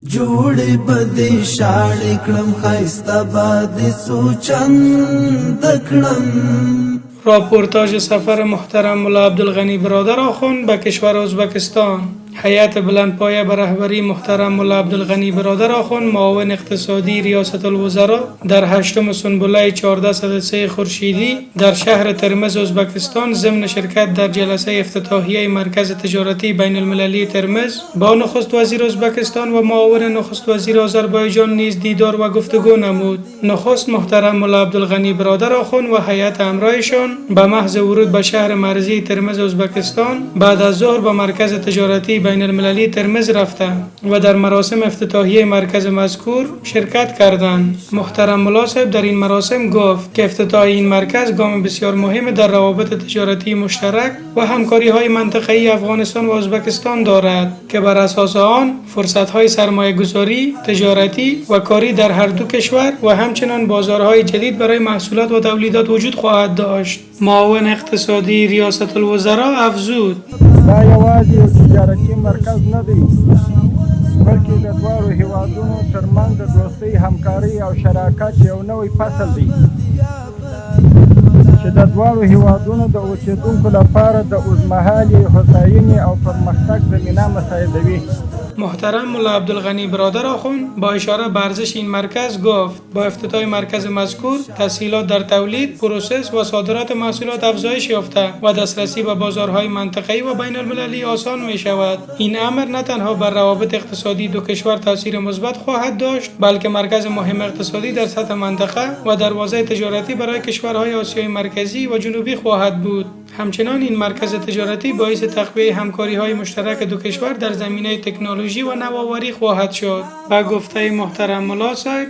جوړې بدې شاړې کړم ښایسته بادې سوچند کړم. راپورتاژ سفر محترم ملا عبدالغنی برادر آخوند به کشور ازبکستان. هیئت بلندپایه به رهبری محترم ملا عبدالغنی برادر آخوند معاون اقتصادی ریاست الوزراء در هشتم سنبله 1403 خورشیدی در شهر ترمز ازبکستان ضمن شرکت در جلسه افتتاحیه مرکز تجارتی بین المللی ترمز با نخست وزیر ازبکستان و معاون نخست وزیر آذربایجان نیز دیدار و گفتگو نمود. نخست محترم ملا عبدالغنی برادر آخوند و هیئت همراهشان به محض ورود به شهر مرزی ترمز ازبکستان بعد از ظهر به مرکز تجارتی بین المللی ترمز رفتند و در مراسم افتتاحیه مرکز مذکور شرکت کردند. محترم ملا صاحب در این مراسم گفت که افتتاح این مرکز گام بسیار مهم در روابط تجارتی مشترک و همکاری های منطقه‌ای افغانستان و ازبکستان دارد که بر اساس آن فرصت های سرمایه گذاری، تجارتی و کاری در هر دو کشور و همچنان بازارهای جدید برای محصولات و تولیدات وجود خواهد داشت. معاون اقتصادی ریاست الوزراء افزود: دا یوازې یو تجارتي مرکز نه دی بلکې د دواړو هیوادونو ترمنځ د دوستۍ، همکارۍ او شراکت یو نوی فصل دی چې د دواړو هیوادونو د اوسیدونکو لپاره د اوږدمهالې هوساینې او پرمختګ زمینه مساعدوي. محترم ملا عبدالغنی برادر آخوند با اشاره به ارزش این مرکز گفت با افتتاح مرکز مذکور تسهیلات در تولید، پروسس و صادرات محصولات افزایش یافته و دسترسی به بازارهای منطقه‌ای و بین المللی آسان می شود. این امر نه تنها بر روابط اقتصادی دو کشور تاثیر مثبت خواهد داشت بلکه مرکز مهم اقتصادی در سطح منطقه و دروازه تجارتی برای کشورهای آسیای مرکزی و جنوبی خواهد بود. همچنان این مرکز تجارتی باعث تقویت همکاری‌های مشترک دو کشور در زمینه تکنولوژی و نوآوری خواهد شد. با گفته محترم ملا صاحب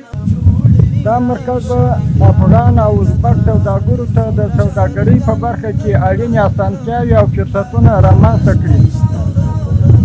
دا مرکز به افغان او ازبک سوداګرو ته د سوداګرۍ په برخه کې اړینې اسانتیاوې او فرصتونه رامنځته کړي،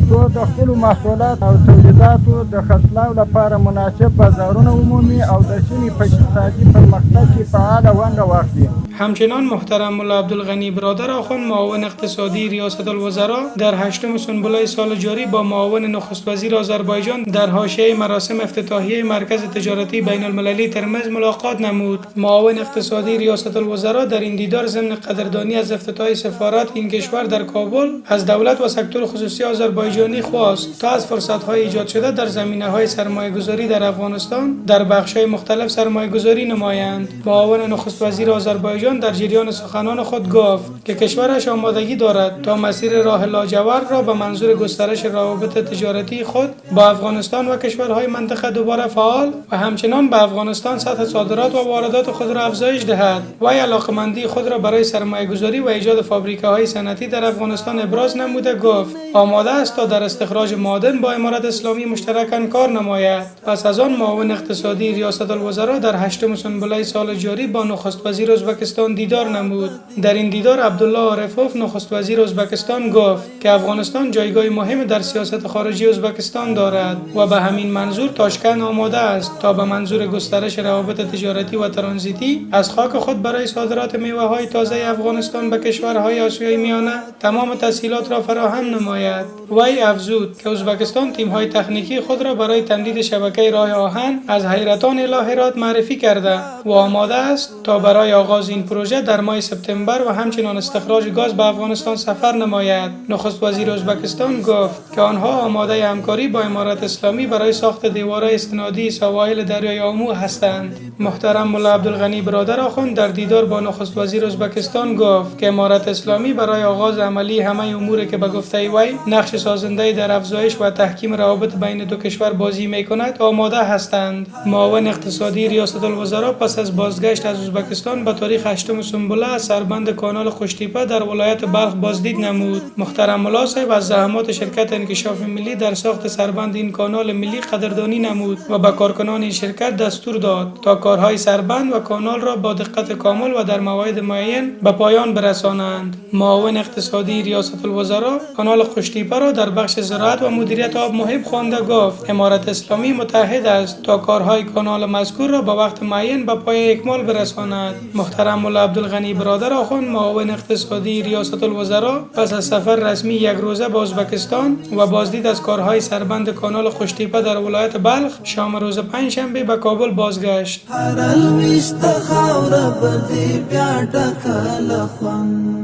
څو د خپلو محصولات او تولیداتو د خرڅلاو لپاره مناسب بازارونه ومومي او د سیمې په اقتصادي پرمختګ کې فعاله ونډه واخلي. همچنان محترم ملا عبدالغنی برادر آخوند معاون اقتصادی ریاست الوزراء در هشتم سنبله سال جاری با معاون نخست وزیر آذربایجان در حاشیه مراسم افتتاحیه مرکز تجارتی بین المللی ترمز ملاقات نمود. معاون اقتصادی ریاست الوزراء در این دیدار ضمن قدردانی از افتتاح سفارت این کشور در کابل از دولت و سکتور خصوصی آذربایجانی خواست تا از فرصت‌های ایجاد شده در زمینه‌های سرمایه‌گذاری در افغانستان در بخش‌های مختلف سرمایه‌گذاری نمایند. معاون نخست وزیر آذربایجان در جریان سخنان خود گفت که کشورش آمادگی دارد تا مسیر راه لاجورد را به منظور گسترش روابط تجارتی خود با افغانستان و کشورهای منطقه دوباره فعال و همچنان به افغانستان سطح صادرات و واردات خود را افزایش دهد. وی علاقمندی خود را برای سرمایه‌گذاری و ایجاد فابریکه‌های صنعتی در افغانستان ابراز نموده گفت آماده است تا در استخراج معادن با امارت اسلامی مشترکاً کار نماید. پس از آن معاون اقتصادی ریاست الوزراء در هشتم سنبله سال جاری با نخست وزیر ازبکستان دیدار نمود. در این دیدار عبدالله عارفوف نخست وزیر ازبکستان گفت که افغانستان جایگاه مهم در سیاست خارجی ازبکستان دارد و به همین منظور تاشکند آماده است تا به منظور گسترش روابط تجارتی و ترانزیتی از خاک خود برای صادرات میوه‌های تازه افغانستان به کشورهای آسیای میانه تمام تسهیلات را فراهم نماید. وی افزود که ازبکستان تیم‌های تکنیکی خود را برای تمدید شبکه راه آهن از حیرتان الی هرات معرفی کرده و آماده است تا برای آغاز این پروژه در ماه سپتامبر و همچنان استخراج گاز به افغانستان سفر نماید. نخست وزیر ازبکستان گفت که آنها آماده همکاری با امارت اسلامی برای ساخت دیوارهای استنادی سواحل دریای آمو هستند. محترم ملا عبدالغنی برادر آخوند در دیدار با نخست وزیر ازبکستان گفت که امارت اسلامی برای آغاز عملی همه اموری که به گفته وی نقش سازنده در افزایش و تحکیم روابط بین دو کشور بازی می‌کند آماده هستند. معاون اقتصادی ریاست الوزراء پس از بازگشت از ازبکستان به تاریخ 8 سنبله از سربند کانال خوشتیپه در ولایت بلخ بازدید نمود. محترم ملا صاحب از زحمات شرکت انکشاف ملی در ساخت سربند این کانال ملی قدردانی نمود و به کارکنان این شرکت دستور داد تا کارهای سربند و کانال را با دقت کامل و در موعد معین به پایان برسانند. معاون اقتصادی ریاست الوزراء کانال خوشتیپه را در بخش زراعت و مدیریت آب محب خوانده گفت امارت اسلامی متحد است تا کارهای کانال مذکور را به وقت معین به پای اکمال برساند. محترم ملا عبدالغنی برادر آخوند معاون اقتصادی ریاست الوزراء پس از سفر رسمی یک روزه به ازبکستان و بازدید از کارهای سربند کانال خوشتیپه در ولایت بلخ شام روز پنجشنبه به کابل بازگشت. هر الویشت خاور بدی بیا ډکه له خوند